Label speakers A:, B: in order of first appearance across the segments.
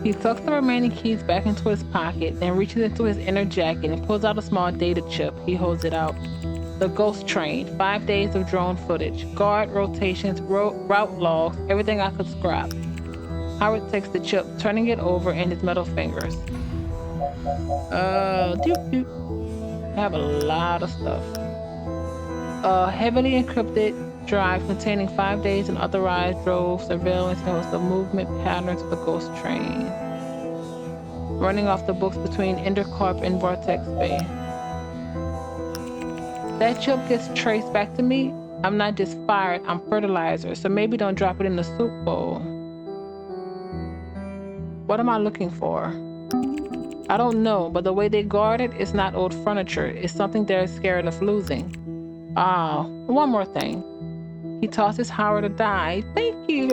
A: He tucks the remaining keys back into his pocket, then reaches into his inner jacket and pulls out a small data chip. He holds it out. The ghost train, 5 days of drone footage, guard rotations, route logs, everything I could scrap. Howard takes the chip, turning it over in his metal fingers. I have a lot of stuff. A heavily encrypted drive containing 5 days unauthorized drove surveillance shows the movement patterns of the ghost train, running off the books between Intercorp and Vortex Bay. That chip gets traced back to me. I'm not just fired, I'm fertilizer, so maybe don't drop it in the soup bowl. What am I looking for? I don't know, but the way they guard it is not old furniture. It's something they're scared of losing. One more thing. He tosses Howard a die. Thank you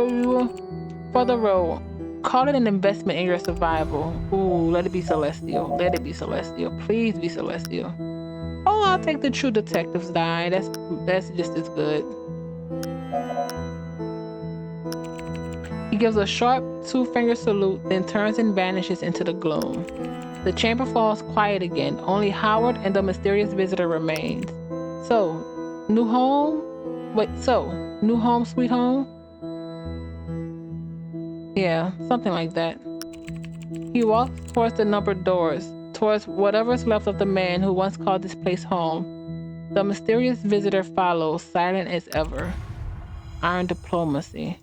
A: for the roll. Call it an investment in your survival. Ooh, let it be celestial. Let it be celestial. Please be celestial. Oh, I'll take the true detective's die. That's just as good. He gives a sharp 2-finger salute, then turns and vanishes into the gloom. The chamber falls quiet again. Only Howard and the mysterious visitor remains. So, new home, sweet home? Yeah, something like that. He walks towards the numbered doors, towards whatever's left of the man who once called this place home. The mysterious visitor follows, silent as ever. Iron diplomacy.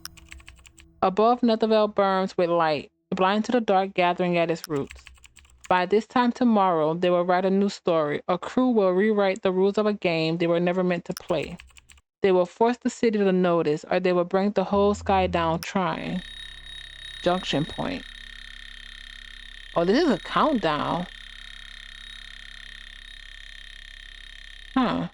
A: Above, Netherveil burns with light, blind to the dark gathering at its roots. By this time tomorrow, they will write a new story. A crew will rewrite the rules of a game they were never meant to play. They will force the city to notice, or they will bring the whole sky down trying. Junction point. Oh, this is a countdown. Huh.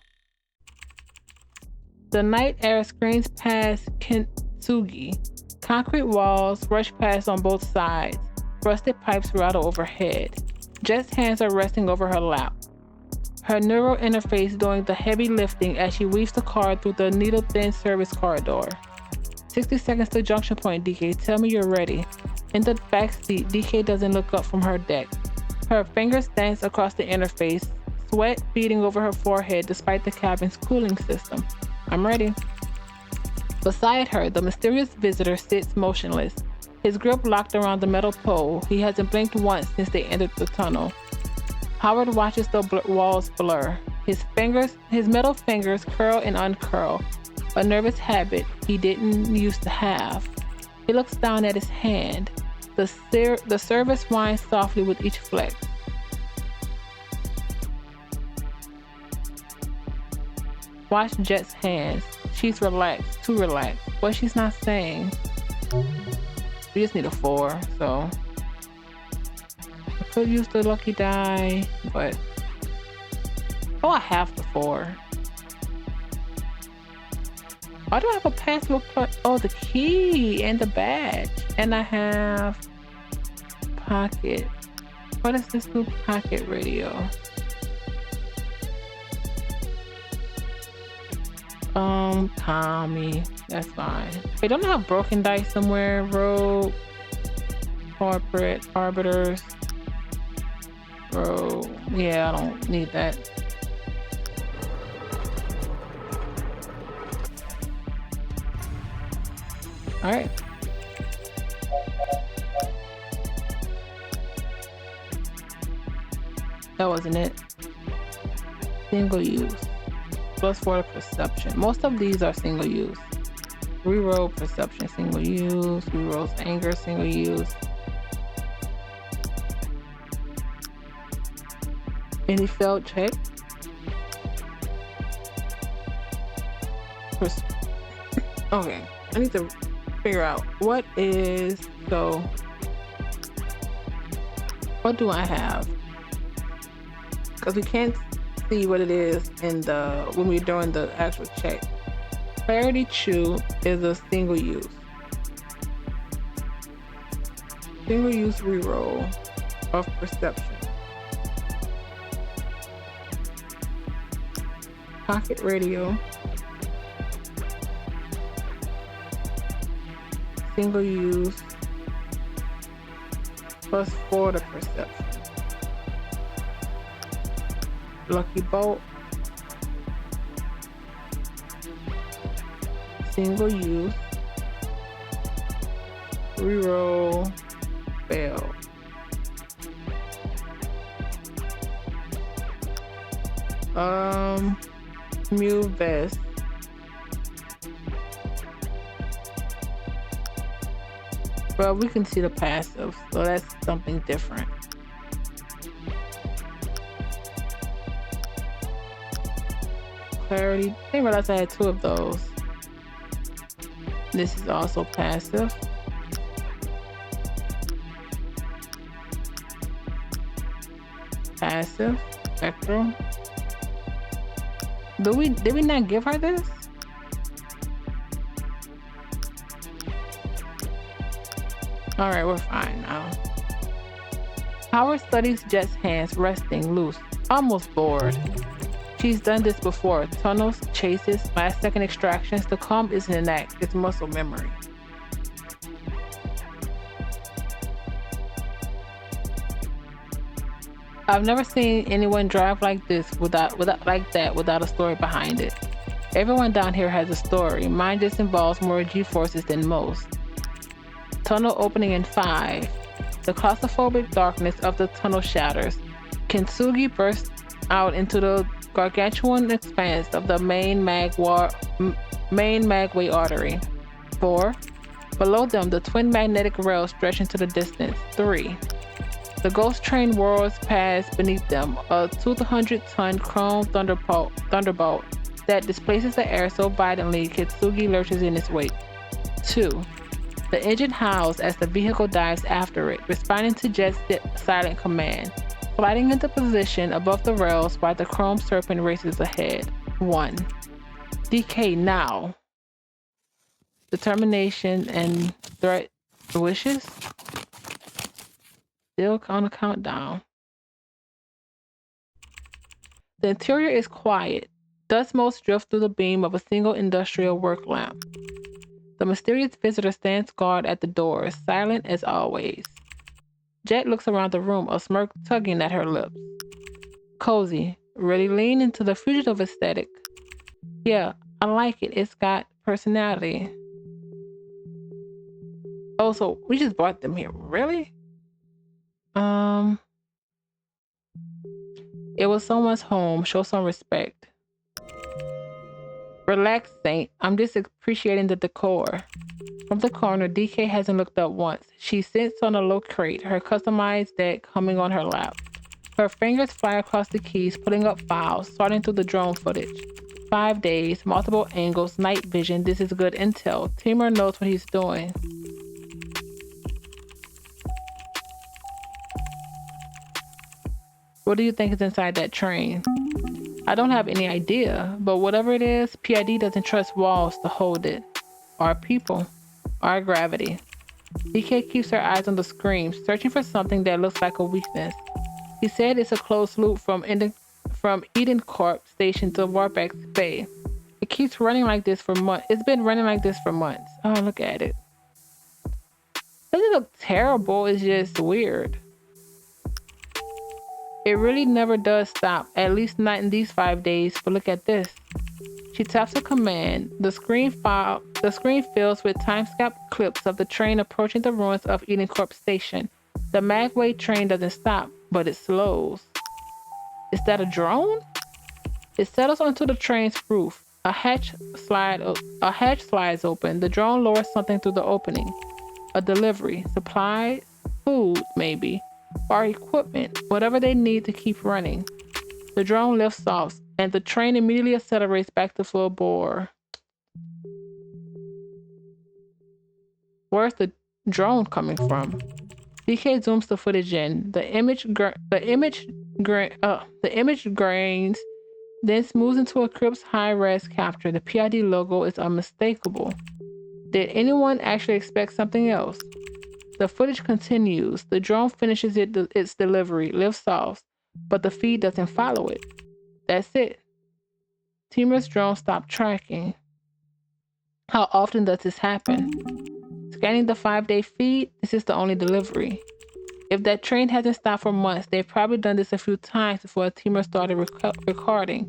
A: The night air screams past Kintsugi. Concrete walls rush past on both sides. Rusted pipes rattle overhead. Jet's hands are resting over her lap. Her neural interface doing the heavy lifting as she weaves the car through the needle-thin service corridor. 60 seconds to junction point, DK. Tell me you're ready. In the backseat, DK doesn't look up from her deck. Her fingers dance across the interface, sweat beading over her forehead despite the cabin's cooling system. I'm ready. Beside her, the mysterious visitor sits motionless, his grip locked around the metal pole. He hasn't blinked once since they entered the tunnel. Howard watches the walls blur. His metal fingers curl and uncurl, a nervous habit he didn't used to have. He looks down at his hand. The service whines softly with each flex. Watch Jet's hands. She's relaxed, too relaxed. What she's not saying. We just need a 4, so I could use the lucky die, but I have the 4. Why do I have a passbook? Oh, the key and the badge, and I have pocket. What is this new pocket radio? Tommy. That's fine. Wait, don't I have broken dice somewhere? Rogue, corporate, arbiters. Bro, yeah, I don't need that. All right. That wasn't it. Single use. +4 perception. Most of these are single use. Reroll perception, single use. Rerolls anger, single use. Any failed check? Okay, I need to figure out what do I have? Because we can't see what it is when we're doing the actual check. Clarity Chew is a single use. Single use reroll of perception. Pocket radio. Single use. +4 to perception. Lucky bolt. Single use. Reroll. Fail. Mew vest. Well, we can see the passive, so that's something different. Clarity. I didn't realize I had 2 of those. This is also passive. Passive. Spectral. Did we not give her this? All right, we're fine now. Power studies Jet's hands resting loose, almost bored. She's done this before. Tunnels, chases, last-second extractions. The calm isn't an act, it's muscle memory. I've never seen anyone drive like this without a story behind it. Everyone down here has a story. Mine just involves more G-forces than most. Tunnel opening in 5. The claustrophobic darkness of the tunnel shatters. Kintsugi bursts out into the gargantuan expanse of the main magway artery. 4. Below them, the twin magnetic rails stretch into the distance. 3. The ghost train whirls past beneath them, a 200-ton chrome thunderbolt that displaces the air so violently Kintsugi lurches in its wake. 2. The engine howls as the vehicle dives after it, responding to Jet's silent command, sliding into position above the rails while the chrome serpent races ahead. 1. DK now. Determination and threat wishes. Still on a countdown. The interior is quiet. Dust motes drift through the beam of a single industrial work lamp. The mysterious visitor stands guard at the door, silent as always. Jet looks around the room, a smirk tugging at her lips. Cozy, really lean into the fugitive aesthetic. Yeah, I like it. It's got personality. Oh, so we just brought them here. Really? It was someone's home. Show some respect. Relax, Saint. I'm just appreciating the decor. From the corner, DK hasn't looked up once. She sits on a low crate, her customized deck humming on her lap. Her fingers fly across the keys, pulling up files, sorting through the drone footage. 5 days, multiple angles, night vision. This is good intel. Timur knows what he's doing. What do you think is inside that train? I don't have any idea, but whatever it is, PID doesn't trust walls to hold it. Or people. Or gravity. DK keeps her eyes on the screen, searching for something that looks like a weakness. He said it's a closed loop from Eden Corp station to Warbeck's Bay. It keeps running like this for months. It's been running like this for months. Oh, look at it. Doesn't look terrible, it's just weird. It really never does stop, at least not in these 5 days, but look at this. She taps a command. The screen fills with time-scapped clips of the train approaching the ruins of Eden Corp Station. The Magway train doesn't stop, but it slows. Is that a drone? It settles onto the train's roof. A hatch slides open. The drone lowers something through the opening. A delivery, supply, food, maybe. Or equipment, whatever they need to keep running. The drone lifts off, and the train immediately accelerates back to full bore. Where's the drone coming from? DK zooms the footage in. The image grains, then smooths into a crisp high-res capture. The PID logo is unmistakable. Did anyone actually expect something else? The footage continues. The drone finishes its delivery, lifts off, but the feed doesn't follow it. That's it. Timur's drone stopped tracking. How often does this happen? Scanning the 5-day feed, this is the only delivery. If that train hasn't stopped for months, they've probably done this a few times before a teamer started recording,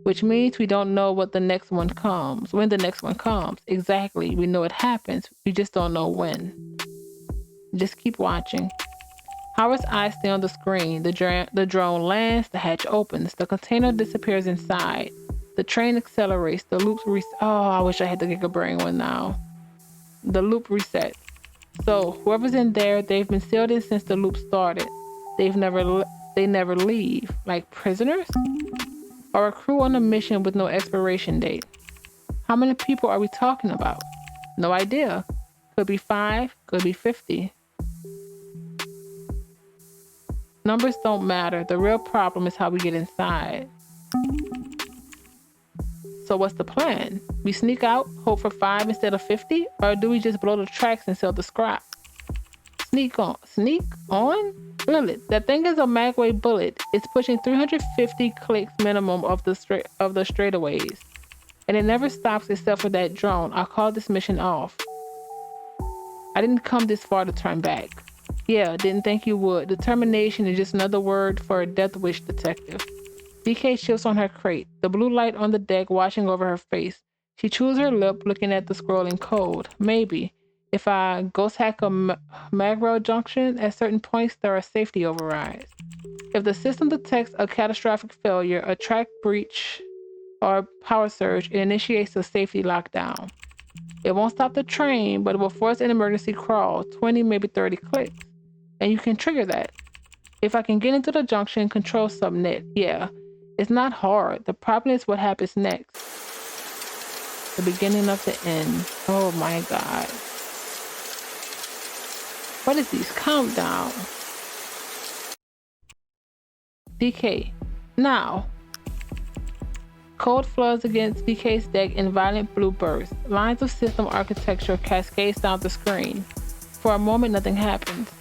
A: which means we don't know when the next one comes. Exactly. We know it happens. We just don't know when. Just keep watching. Howard's eyes stay on the screen. The drone lands, the hatch opens, the container disappears inside. The train accelerates, the loops I wish I had the Gigabrain one now. The loop resets. So whoever's in there, they've been sealed in since the loop started. They never leave. Like prisoners? Or a crew on a mission with no expiration date. How many people are we talking about? No idea. Could be 5, could be 50. Numbers don't matter. The real problem is how we get inside. So what's the plan? We sneak out, hope for 5 instead of 50? Or do we just blow the tracks and sell the scrap? Sneak on? Lilith, that thing is a magway bullet. It's pushing 350 clicks minimum of the straightaways. And it never stops except for that drone. I'll call this mission off. I didn't come this far to turn back. Yeah, didn't think you would. Determination is just another word for a death wish detective. DK shifts on her crate, the blue light on the deck washing over her face. She chews her lip, looking at the scrolling code. Maybe. If I ghost hack a Magrail junction, at certain points there are safety overrides. If the system detects a catastrophic failure, a track breach, or power surge, it initiates a safety lockdown. It won't stop the train, but it will force an emergency crawl, 20, maybe 30 clicks. And you can trigger that. If I can get into the junction, control subnet. Yeah, it's not hard. The problem is what happens next. The beginning of the end. Oh my God. What is these countdown? DK. Now. Code floods against DK's deck in violent blue bursts. Lines of system architecture cascades down the screen. For a moment, nothing happens.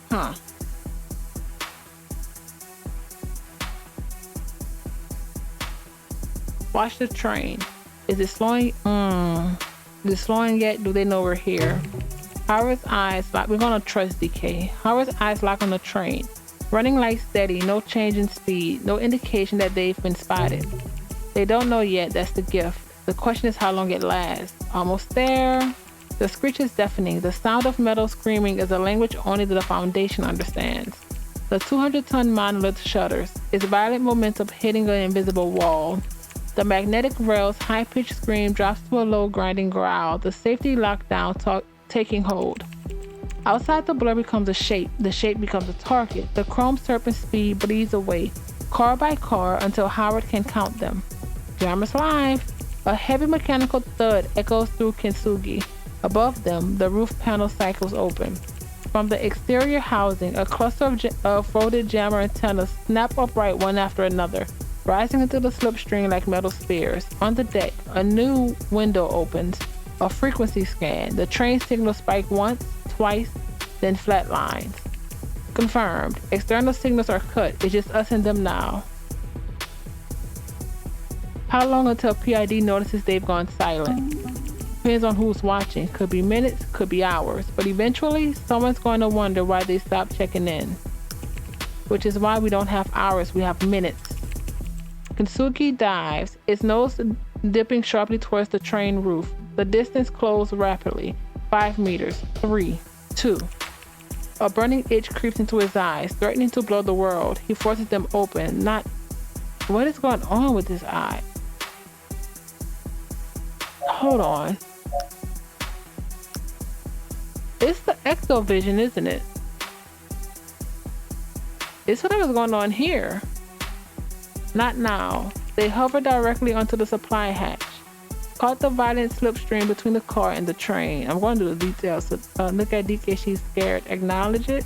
A: Huh. Watch the train. Is it slowing? Is it slowing yet? Do they know we're here? Howard's eyes lock. We're gonna trust DK. Howard's eyes lock on the train. Running light steady, no change in speed, no indication that they've been spotted. They don't know yet, that's the gift. The question is how long it lasts. Almost there. The screech is deafening. The sound of metal screaming is a language only the Foundation understands. The 200-ton monolith shudders, its violent momentum hitting an invisible wall. The magnetic rail's high-pitched scream drops to a low grinding growl, the safety lockdown taking hold. Outside, the blur becomes a shape. The shape becomes a target. The chrome serpent speed bleeds away, car by car, until Howard can count them. Jammers live. A heavy mechanical thud echoes through Kintsugi. Above them, the roof panel cycles open. From the exterior housing, a cluster of folded jammer antennas snap upright one after another, rising into the slipstream like metal spears. On the deck, a new window opens. A frequency scan. The train signal spike once, twice, then flatlines. Confirmed. External signals are cut. It's just us and them now. How long until PID notices they've gone silent? Depends on who's watching. Could be minutes, could be hours. But eventually, someone's going to wonder why they stopped checking in. Which is why we don't have hours, we have minutes. Kintsugi dives, its nose dipping sharply towards the train roof. The distance closes rapidly. 5 meters. 3, 2. A burning itch creeps into his eyes, threatening to blow the world. He forces them open. What is going on with his eye? Hold on. It's the ectovision, isn't it? It's whatever's going on here. Not now. They hover directly onto the supply hatch. Caught the violent slipstream between the car and the train. I'm going to do the details. So, look at DK, she's scared. Acknowledge it.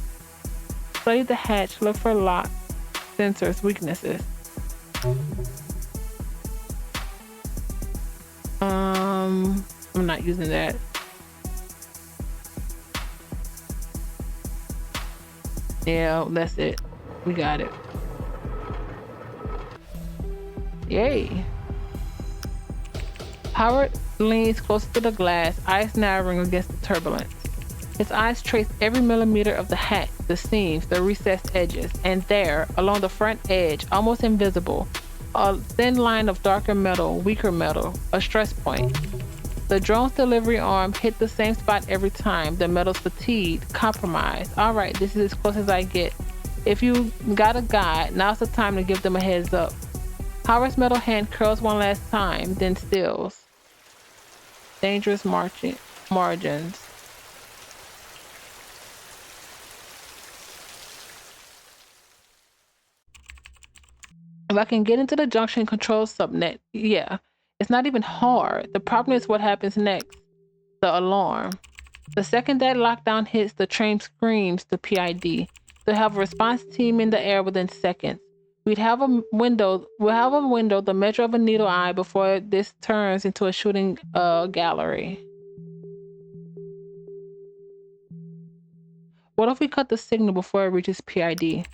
A: Study the hatch. Look for lock, sensors, weaknesses. I'm not using that. Yeah, that's it. We got it. Yay. Howard leans closer to the glass, eyes narrowing against the turbulence. His eyes trace every millimeter of the hat, the seams, the recessed edges, and there, along the front edge, almost invisible, a thin line of darker metal, weaker metal, a stress point. The drone's delivery arm hit the same spot every time. The metal's fatigued, compromised. All right, this is as close as I get. If you got a guide, now's the time to give them a heads up. Howard's metal hand curls one last time, then stills. Dangerous margins. If I can get into the junction control subnet, yeah. It's not even hard. The problem is what happens next. The alarm. The second that lockdown hits, the train screams the PID. They'll have a response team in the air within seconds. We'll have a window the measure of a needle eye before this turns into a shooting gallery. What if we cut the signal before it reaches PID?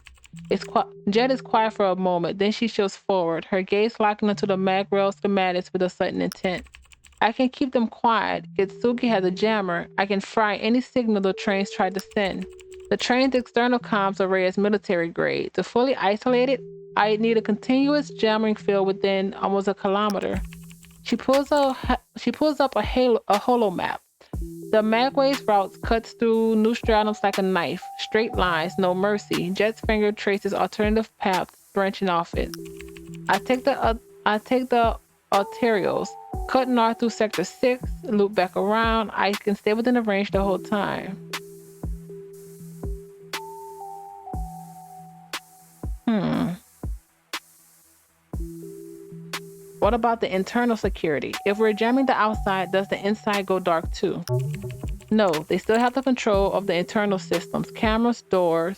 A: Jet is quiet for a moment, then she shifts forward, her gaze locking onto the mag-rail schematics with a sudden intent. I can keep them quiet. Kitsugi has a jammer. I can fry any signal the trains try to send. The train's external comms array is military grade. To fully isolate it, I need a continuous jamming field within almost a kilometer. She pulls up a holo map. The magways routes cuts through new stratums like a knife. Straight lines, no mercy. Jet's finger traces alternative paths branching off it. I take the arterials, cut north through sector 6, loop back around. I can stay within the range the whole time. What about the internal security? If we're jamming the outside, does the inside go dark too? No, they still have the control of the internal systems. Cameras, door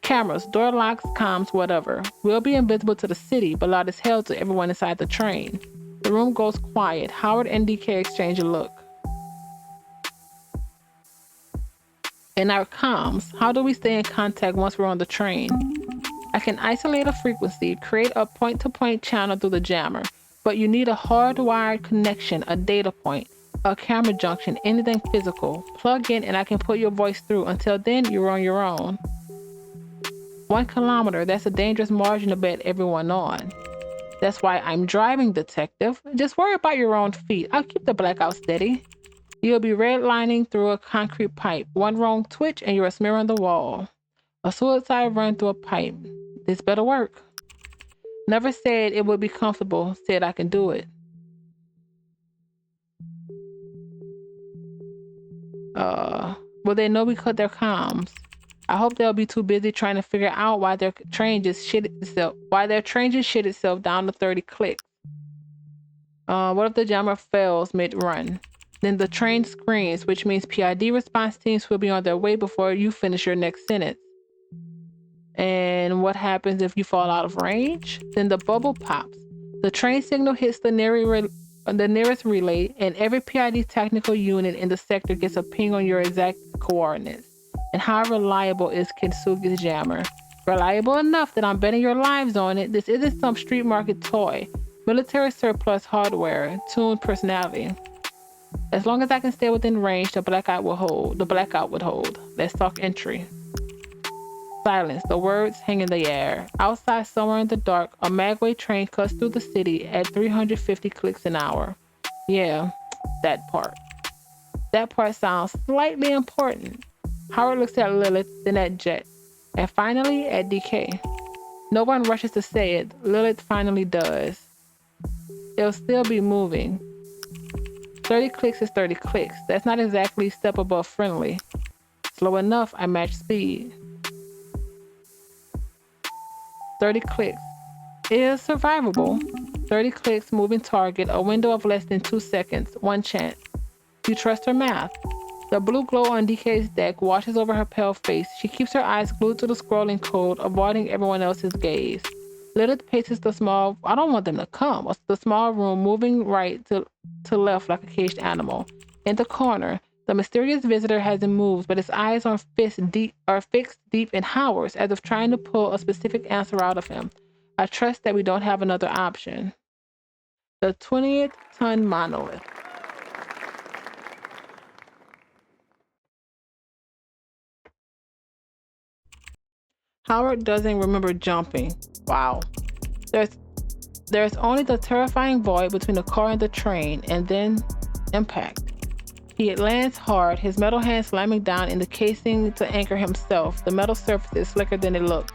A: locks, comms, whatever. We'll be invisible to the city, but loud as hell to everyone inside the train. The room goes quiet. Howard and DK exchange a look. In our comms, how do we stay in contact once we're on the train? I can isolate a frequency, create a point-to-point channel through the jammer, but you need a hardwired connection, a data point, a camera junction, anything physical. Plug in and I can put your voice through. Until then, you're on your own. 1 kilometer, that's a dangerous margin to bet everyone on. That's why I'm driving, detective. Just worry about your own feet. I'll keep the blackout steady. You'll be redlining through a concrete pipe. One wrong twitch and you're a smear on the wall. A suicide run through a pipe. This better work. Never said it would be comfortable, said I can do it. Well, they know we cut their comms. I hope they'll be too busy trying to figure out why their train just shit itself down to 30 clicks. What if the jammer fails mid-run? Then the train screams, which means PID response teams will be on their way before you finish your next sentence. And what happens if you fall out of range? Then the bubble pops. The train signal hits the nearest relay, and every PID technical unit in the sector gets a ping on your exact coordinates. And how reliable is Kitsugi's jammer? Reliable enough that I'm betting your lives on it. This isn't some street market toy. Military surplus hardware, tuned personality. As long as I can stay within range, the blackout would hold. Let's talk entry. Silence. The words hang in the air. Outside, somewhere in the dark, a magway train cuts through the city at 350 clicks an hour. Yeah, that part. That part sounds slightly important. Howard looks at Lilith, then at Jet, and finally at DK. No one rushes to say it. Lilith finally does. It'll still be moving. 30 clicks is 30 clicks. That's not exactly step above friendly. Slow enough, I match speed. 30 clicks is survivable. 30 clicks, moving target, a window of less than 2 seconds, 1 chance. You trust her math. The blue glow on DK's deck washes over her pale face. She keeps her eyes glued to the scrolling code, avoiding everyone else's gaze. Lilith paces the small room, moving right to left like a caged animal. In the corner, the mysterious visitor hasn't moved, but his eyes are fixed deep in Howard's, as if trying to pull a specific answer out of him. I trust that we don't have another option. The 20th-ton monolith. Howard doesn't remember jumping. Wow. There's only the terrifying void between the car and the train, and then impact. He lands hard, his metal hand slamming down in the casing to anchor himself. The metal surface is slicker than it looks.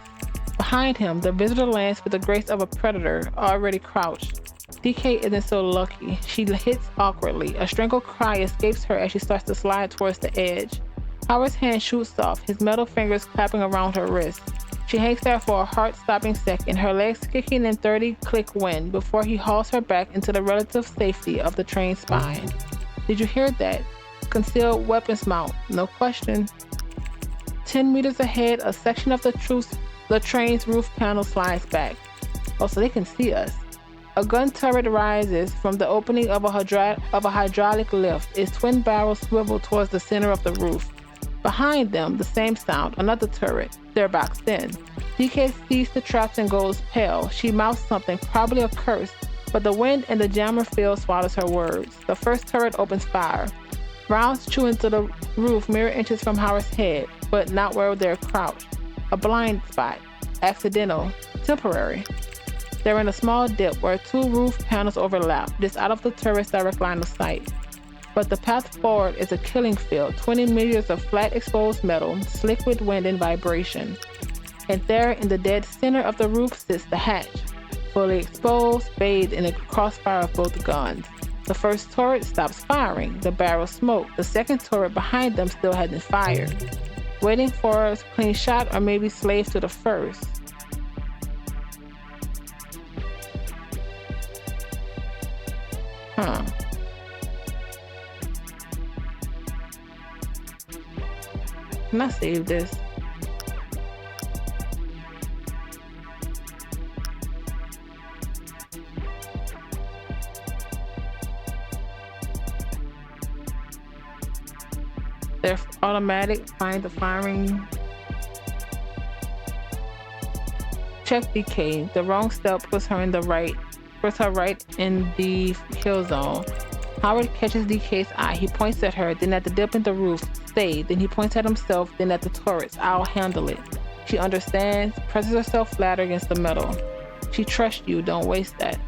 A: Behind him, the visitor lands with the grace of a predator already crouched. DK isn't so lucky. She hits awkwardly. A strangled cry escapes her as she starts to slide towards the edge. Howard's hand shoots off, his metal fingers clapping around her wrist. She hangs there for a heart-stopping second, her legs kicking in 30-click wind before he hauls her back into the relative safety of the train spine. Did you hear that? Concealed weapons mount, no question. 10 meters ahead, a section of the train's roof panel slides back. Oh, so they can see us. A gun turret rises from the opening of a hydraulic lift, its twin barrels swivel towards the center of the roof. Behind them, the same sound, another turret. They're boxed in. DK sees the traps and goes pale. She mouths something, probably a curse, but the wind and the jammer field swallows her words. The first turret opens fire. Rounds chew into the roof mere inches from Howard's head, but not where they're crouched. A blind spot. Accidental. Temporary. They're in a small dip where two roof panels overlap, just out of the turret's direct line of sight. But the path forward is a killing field, 20 meters of flat exposed metal, slick with wind and vibration. And there in the dead center of the roof sits the hatch, fully exposed, bathed in a crossfire of both guns. The first turret stops firing, the barrel smoke. The second turret behind them still hadn't fired, waiting for a clean shot or maybe slaves to the first. Can I save this? They're automatic. Find the firing. Check DK. The wrong step puts her right in the kill zone. Howard catches DK's eye. He points at her, then at the dip in the roof. Stay. Then he points at himself, then at the turrets. I'll handle it. She understands, presses herself flat against the metal. She trusts you. Don't waste that.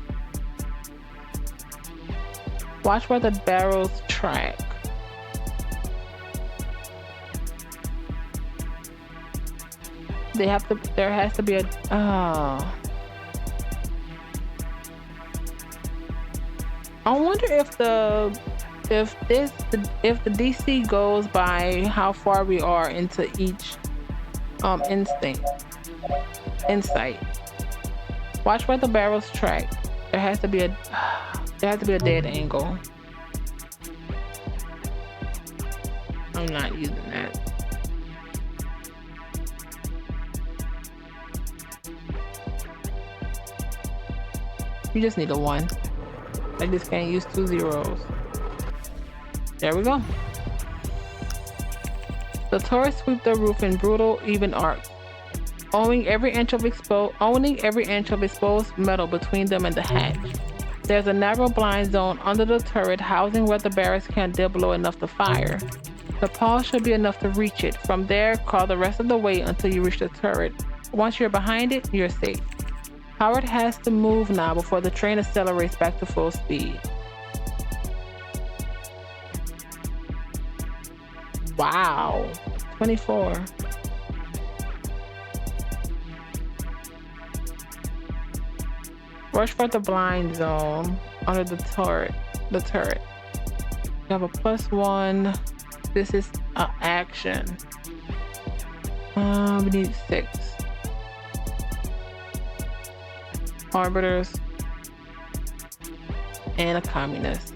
A: Watch where the barrels track. There has to be a, I wonder if the DC goes by how far we are into each insight. Watch where the barrels track. There has to be a dead angle. I'm not using that. You just need a 1. I just can't use 2 zeros. There we go. The turrets sweep the roof in brutal, even arcs, owning every inch of exposed metal between them and the hatch. There's a narrow blind zone under the turret housing where the barrels can't dip low enough to fire. The pause should be enough to reach it. From there, crawl the rest of the way until you reach the turret. Once you're behind it, you're safe. Howard has to move now before the train accelerates back to full speed. Wow, 24. Rush for the blind zone under the turret. You have a +1. This is an action. We need 6. Arbiters and a communist.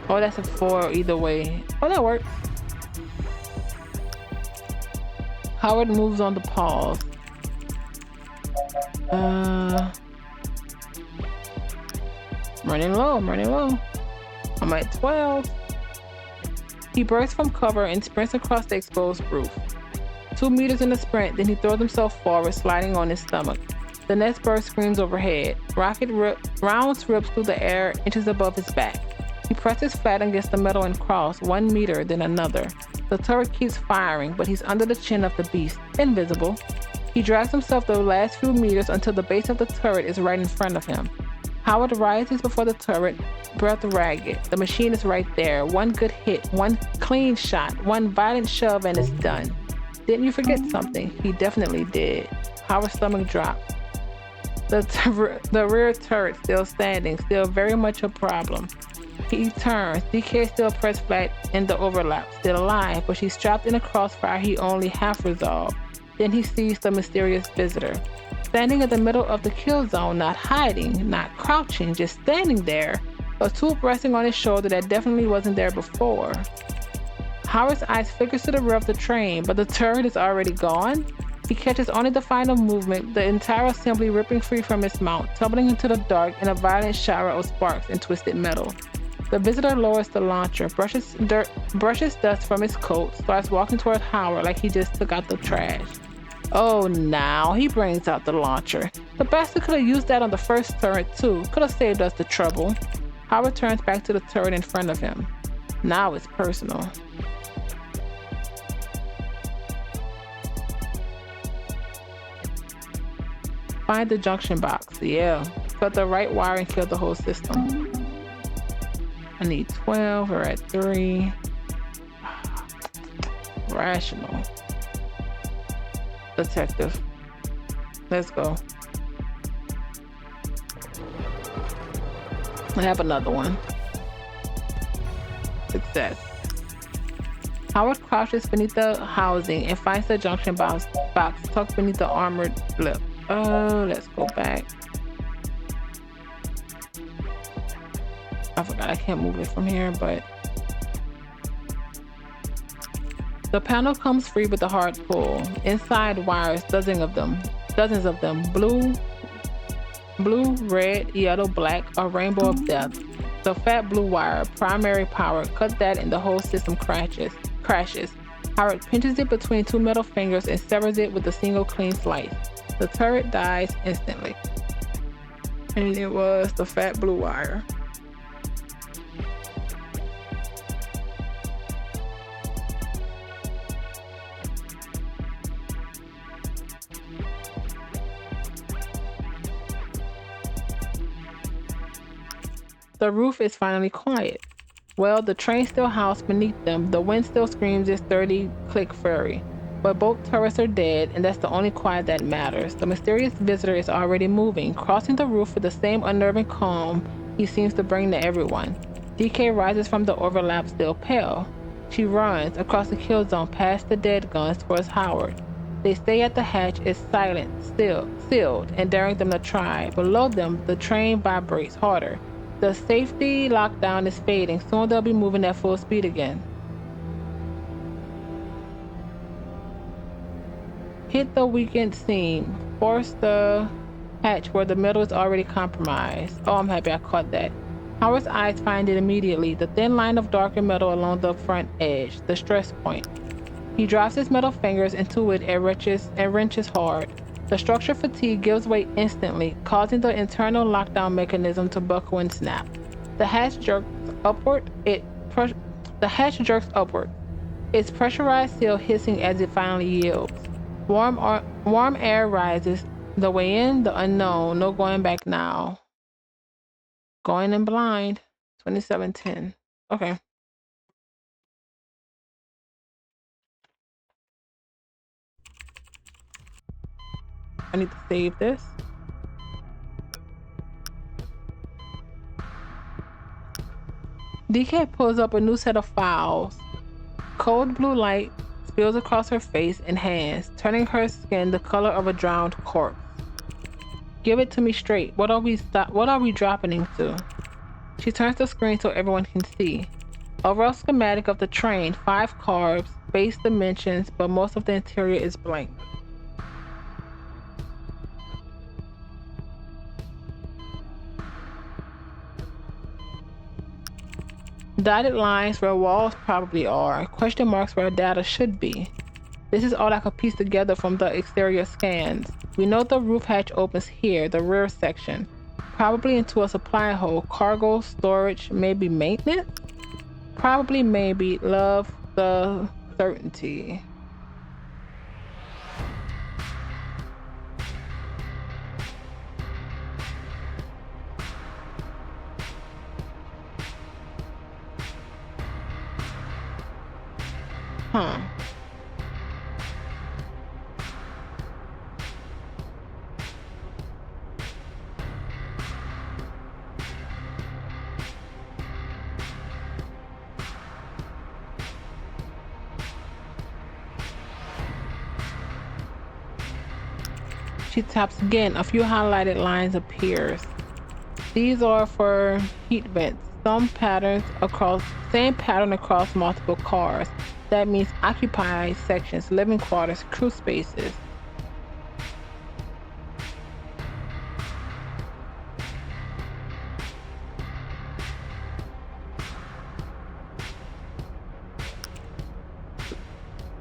A: Oh, that's a 4 either way. Oh, that works. Howard moves on to pause. Running low. I'm at 12. He bursts from cover and sprints across the exposed roof. 2 meters in a sprint, then he throws himself forward, sliding on his stomach. The next burst screams overhead. Rounds rips through the air inches above his back. He presses flat against the metal and crawls 1 meter, then another. The turret keeps firing, but he's under the chin of the beast, invisible. He drags himself the last few meters until the base of the turret is right in front of him. Howard rises before the turret, breath ragged. The machine is right there. One good hit, one clean shot, one violent shove, and it's done. Didn't you forget something? He definitely did. Howard's stomach dropped. The rear turret still standing, still very much a problem. He turns. DK is still pressed flat in the overlap, still alive, but she's trapped in a crossfire he only half resolved. Then he sees the mysterious visitor. Standing in the middle of the kill zone, not hiding, not crouching, just standing there. A tube resting on his shoulder that definitely wasn't there before. Howard's eyes flickers to the rear of the train, but the turret is already gone. He catches only the final movement, the entire assembly ripping free from its mount, tumbling into the dark in a violent shower of sparks and twisted metal. The visitor lowers the launcher, brushes dust from his coat, starts walking toward Howard like he just took out the trash. Oh, now he brings out the launcher. The bastard could have used that on the first turret too. Could have saved us the trouble. Howard turns back to the turret in front of him. Now it's personal. Find the junction box. Yeah. Cut the right wire and kill the whole system. I need 12. We're at 3. Rational. Detective. Let's go. I have another one. Success. Howard crouches beneath the housing and finds the junction box tucked beneath the armored lip. Oh, let's go back. I forgot I can't move it from here, but the panel comes free with a hard pull. Inside wires, dozens of them. Blue, red, yellow, black, a rainbow of death. The fat blue wire, primary power, cut that and the whole system crashes. Howard pinches it between 2 metal fingers and severs it with a single clean slice. The turret dies instantly. And it was the fat blue wire. The roof is finally quiet. Well, the train still howls beneath them, the wind still screams its 30-click fury. But both turrets are dead, and that's the only quiet that matters. The mysterious visitor is already moving, crossing the roof with the same unnerving calm he seems to bring to everyone. DK rises from the overlap, still pale. She runs across the kill zone past the dead guns towards Howard. They stay at the hatch, it's silent, sealed, and daring them to try. Below them, the train vibrates harder. The safety lockdown is fading. Soon they'll be moving at full speed again. Hit the weakened seam. Force the hatch where the metal is already compromised. Oh, I'm happy I caught that. Howard's eyes find it immediately. The thin line of darker metal along the front edge. The stress point. He drops his metal fingers into it and wrenches hard. The structure fatigue gives way instantly, causing the internal lockdown mechanism to buckle and snap. The hatch jerks upward. Its pressurized seal hissing as it finally yields. Warm air rises. The way in, the unknown. No going back now. Going in blind. 2710. Okay. I need to save this. DK pulls up a new set of files. Cold blue light spills across her face and hands, turning her skin the color of a drowned corpse. Give it to me straight. What are we dropping into? She turns the screen so everyone can see. A rough schematic of the train, 5 cars, base dimensions, but most of the interior is blank. Dotted lines where walls probably are, question marks where data should be. This is all I could piece together from the exterior scans. We know the roof hatch opens here, the rear section. Probably into a supply hole, cargo, storage, maybe maintenance? Probably, maybe. Love the certainty. Huh. She taps again. A few highlighted lines appears. These are for heat vents. Same pattern across multiple cars. That means occupied sections, living quarters, crew spaces.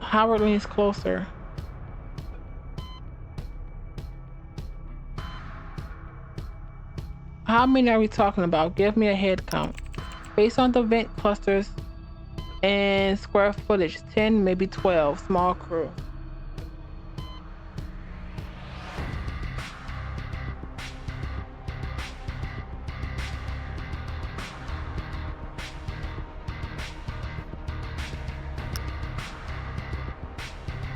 A: Howard leans closer. How many are we talking about? Give me a head count. Based on the vent clusters and square footage, 10, maybe 12. Small crew.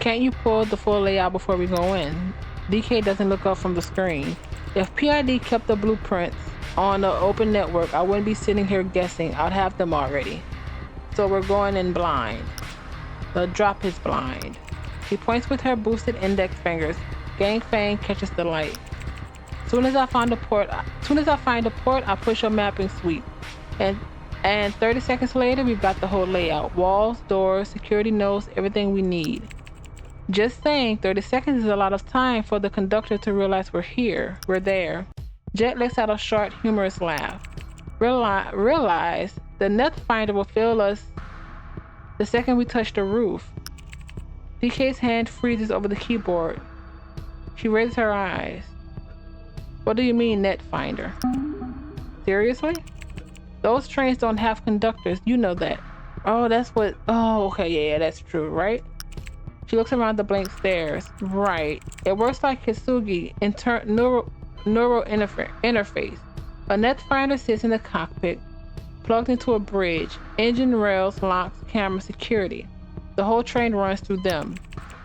A: Can't you pull the full layout before we go in? DK doesn't look up from the screen. If PID kept the blueprints on the open network, I wouldn't be sitting here guessing. I'd have them already. So we're going in blind. The drop is blind. She points with her boosted index fingers. Gang Fang catches the light. Soon as I find a port, I push a mapping sweep. And 30 seconds later, we've got the whole layout. Walls, doors, security nodes, everything we need. Just saying, 30 seconds is a lot of time for the conductor to realize we're here. We're there. Jet lets out a short, humorous laugh. Realize the net finder will fail us the second we touch the roof. DK's hand freezes over the keyboard. She raises her eyes. What do you mean, net finder? Seriously? Those trains don't have conductors. You know that. Oh, that's what. Oh, okay. Yeah, that's true, right? She looks around the blank stares. Right. It works like Kisugi neural interface. A net finder sits in the cockpit, plugged into a bridge. Engine, rails, locks, camera, security. The whole train runs through them.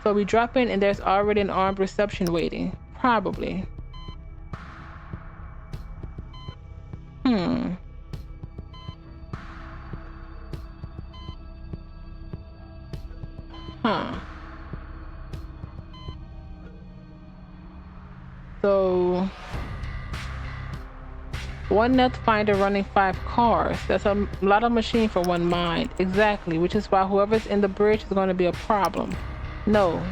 A: So we drop in and there's already an armed reception waiting. Probably. Huh. So, one net finder running 5 cars. That's a lot of machine for one mind. Exactly, which is why whoever's in the bridge is going to be a problem. No,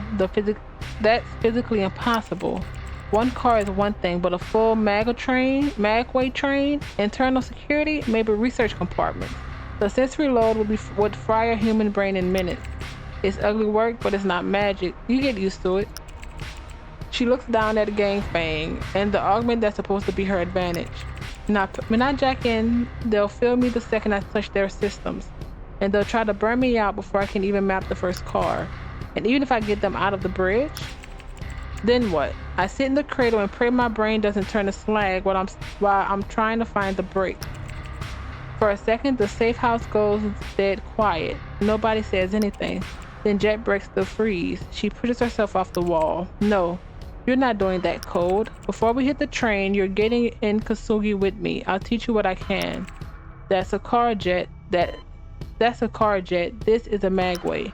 A: that's physically impossible. One car is one thing, but a full magway train, internal security, maybe research compartments. The sensory load would fry a human brain in minutes. It's ugly work, but it's not magic. You get used to it. She looks down at Gang Fang and the augment that's supposed to be her advantage. Now, when I jack in, they'll feel me the second I touch their systems. And they'll try to burn me out before I can even map the first car. And even if I get them out of the bridge, then what? I sit in the cradle and pray my brain doesn't turn to slag while I'm trying to find the break. For a second, the safe house goes dead quiet. Nobody says anything. Then Jet breaks the freeze. She pushes herself off the wall. No, you're not doing that, Code. Before we hit the train, you're getting in Kasugi with me. I'll teach you what I can. That's a car jet. That's a car jet. This is a magway.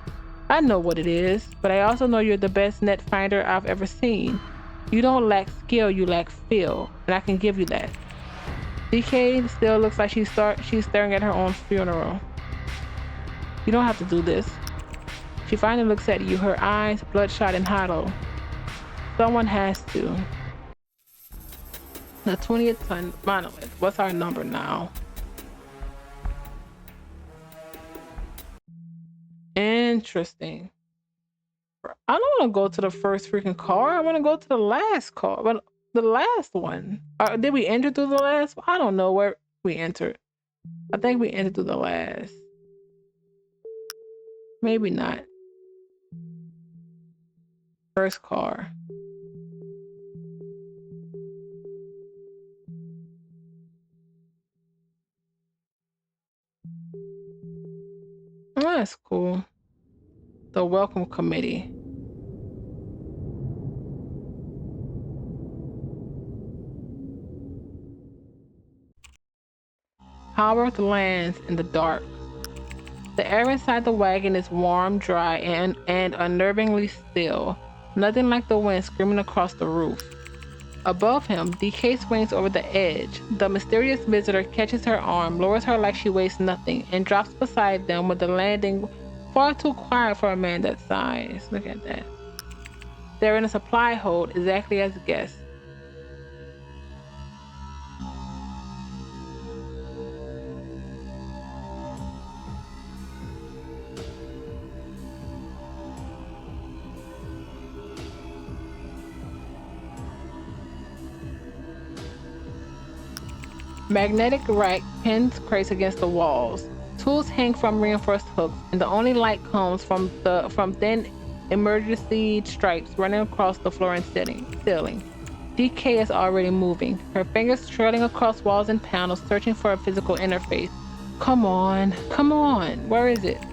A: I know what it is, but I also know you're the best net finder I've ever seen. You don't lack skill, you lack feel, and I can give you that. DK still looks like she's staring at her own funeral. You don't have to do this. She finally looks at you, her eyes bloodshot and hollow. Someone has to. The 20th ton monolith. What's our number now? Interesting. I don't want to go to the first freaking car. I want to go to the last car. But the last one. Did we enter through the last? I don't know where we entered. I think we entered through the last. Maybe not. First car. Oh, that's cool. The welcome committee. Howard lands in the dark. The air inside the wagon is warm, dry, and unnervingly still. Nothing like the wind screaming across the roof. Above him, DK swings over the edge. The mysterious visitor catches her arm, lowers her like she weighs nothing, and drops beside them with the landing far too quiet for a man that size. Look at that. They're in a supply hold, exactly as guessed. Magnetic rack pins crates against the walls. Tools hang from reinforced hooks, and the only light comes from thin emergency stripes running across the floor and ceiling. DK is already moving, her fingers trailing across walls and panels, searching for a physical interface. Come on, where is it?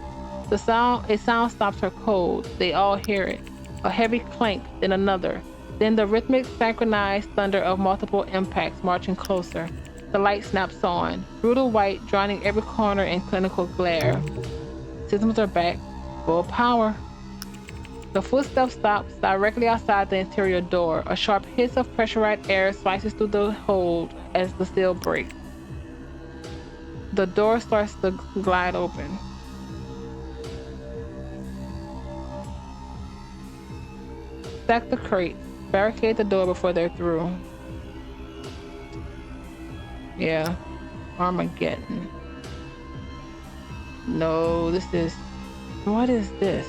A: A sound stops her cold. They all hear it. A heavy clank, then another. Then the rhythmic synchronized thunder of multiple impacts marching closer. The light snaps on, brutal white drowning every corner in clinical glare. Systems are back, full power. The footstep stops directly outside the interior door. A sharp hiss of pressurized air slices through the hold as the seal breaks. The door starts to glide open. Stack the crates, barricade the door before they're through. Yeah, Armageddon. No, what is this?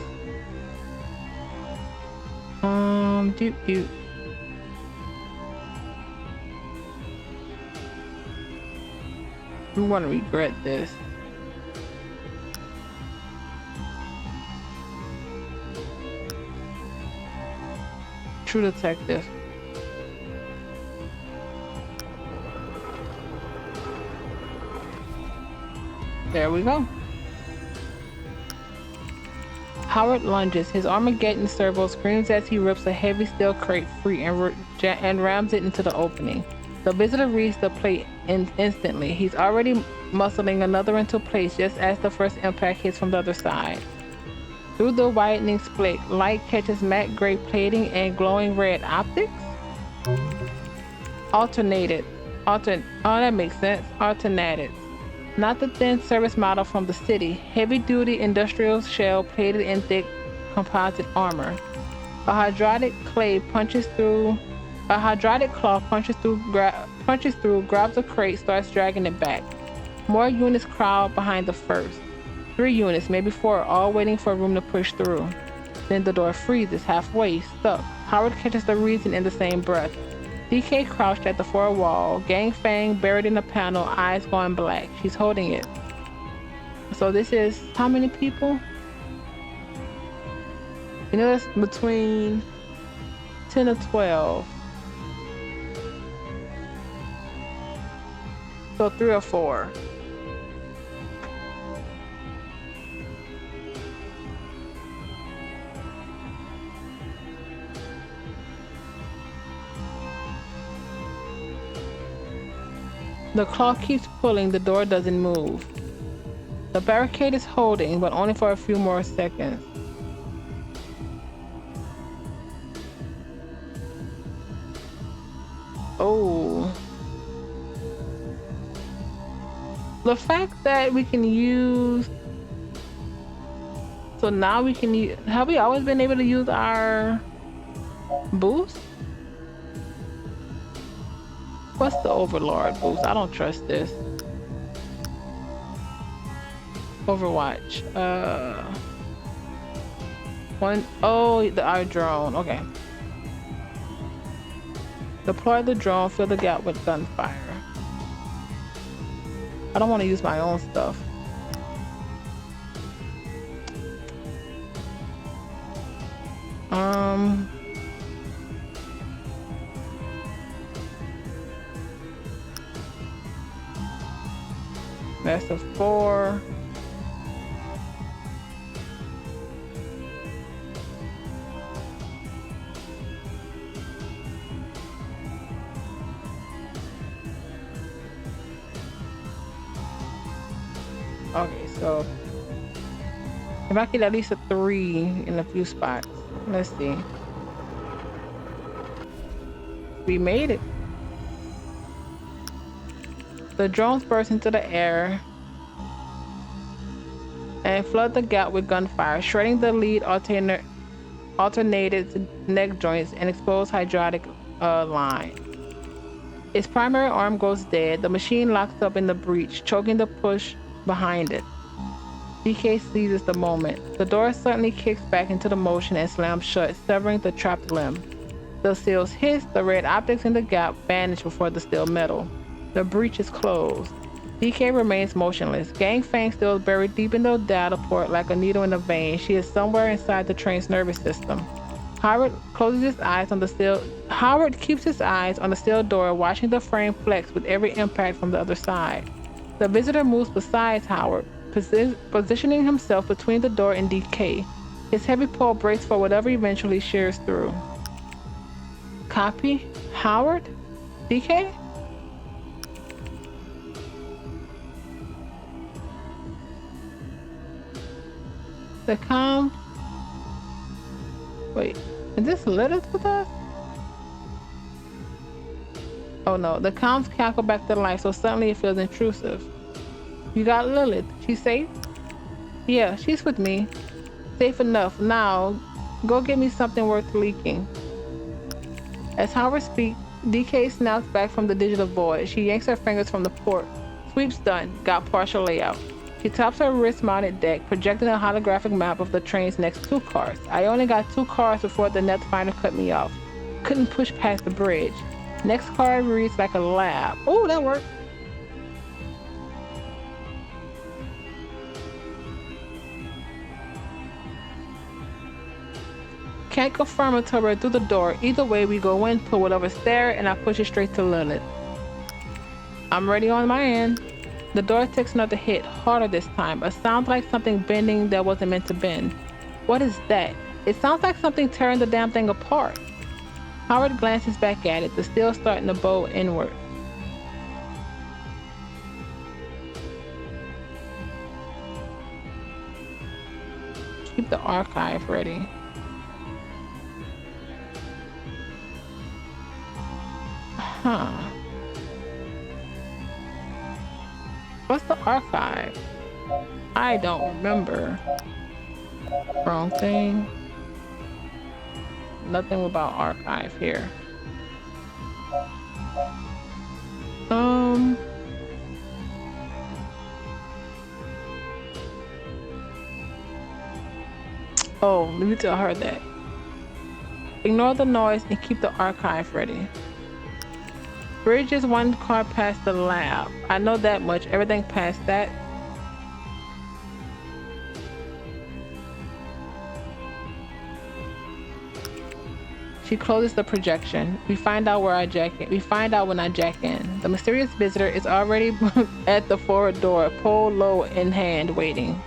A: Doot. I'm gonna regret this. True Detective. There we go. Howard lunges. His Armageddon servo screams as he rips a heavy steel crate free and rams it into the opening. The visitor reads the plate instantly. He's already muscling another into place just as the first impact hits from the other side. Through the widening split, light catches matte gray plating and glowing red optics. Alternated. That makes sense. Alternated. Not the thin service model from the city. Heavy-duty industrial shell plated in thick composite armor. A hydraulic claw punches through, grabs a crate, starts dragging it back. More units crowd behind the first. 3 units, maybe 4, all waiting for room to push through. Then the door freezes halfway, stuck. Howard catches the reason in the same breath. DK crouched at the far wall, Gang Fang buried in the panel, eyes going black. She's holding it. So this is how many people? You know, that's between 10 to 12. So 3 or 4. The claw keeps pulling, the door doesn't move. The barricade is holding, but only for a few more seconds. Oh. The fact that we can use... So now we can use... Have we always been able to use our boost? What's the Overlord boost? I don't trust this. Overwatch. One, oh, our drone, okay. Deploy the drone, fill the gap with gunfire. I don't want to use my own stuff. That's a 4. Okay, so if I get at least a 3 in a few spots. Let's see. We made it. The drones burst into the air and flood the gap with gunfire, shredding the lead alternated neck joints and exposed hydraulic line. Its primary arm goes dead. The machine locks up in the breach, choking the push behind it. DK seizes the moment. The door suddenly kicks back into the motion and slams shut, severing the trapped limb. The seals hiss, the red optics in the gap vanish before the steel metal. The breach is closed. DK remains motionless. Gang Fang still is buried deep in the data port like a needle in a vein. She is somewhere inside the train's nervous system. Howard keeps his eyes on the steel door, watching the frame flex with every impact from the other side. The visitor moves beside Howard, positioning himself between the door and DK. His heavy pole breaks for whatever eventually shears through. Copy? Howard? DK? The comm... Wait, is this Lilith with us? Oh no, the comms cackle back to life, so suddenly it feels intrusive. You got Lilith. She's safe? Yeah, she's with me. Safe enough. Now, go get me something worth leaking. As Howard speaks, DK snouts back from the digital void. She yanks her fingers from the port. Sweep's done. Got partial layout. She taps her wrist-mounted deck, projecting a holographic map of the train's next 2 cars. I only got 2 cars before the net finder cut me off. Couldn't push past the bridge. Next car reads like a lab. Oh, that worked. Can't confirm until we're through the door. Either way, we go in, pull it over stair, and I push it straight to Lilith. I'm ready on my end. The door takes another hit, harder this time. A sound like something bending that wasn't meant to bend. What is that? It sounds like something tearing the damn thing apart. Howard glances back at it, the steel starting to bow inward. Keep the archive ready. Huh. What's the archive? I don't remember. Wrong thing. Nothing about archive here. Oh, let me tell her that. Ignore the noise and keep the archive ready. Bridge is 1 car past the lab. I know that much. Everything past that. She closes the projection. We find out when I jack in. The mysterious visitor is already at the forward door, pole low in hand, waiting.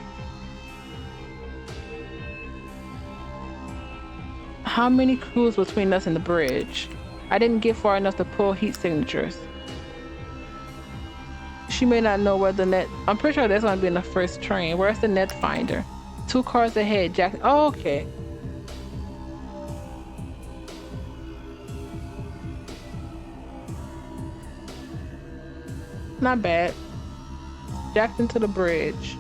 A: How many crews between us and the bridge? I didn't get far enough to pull heat signatures. She may not know where the net... I'm pretty sure that's going to be in the first train. Where's the net finder? 2 cars ahead, Jack. Oh, okay. Not bad. Jacked into the bridge.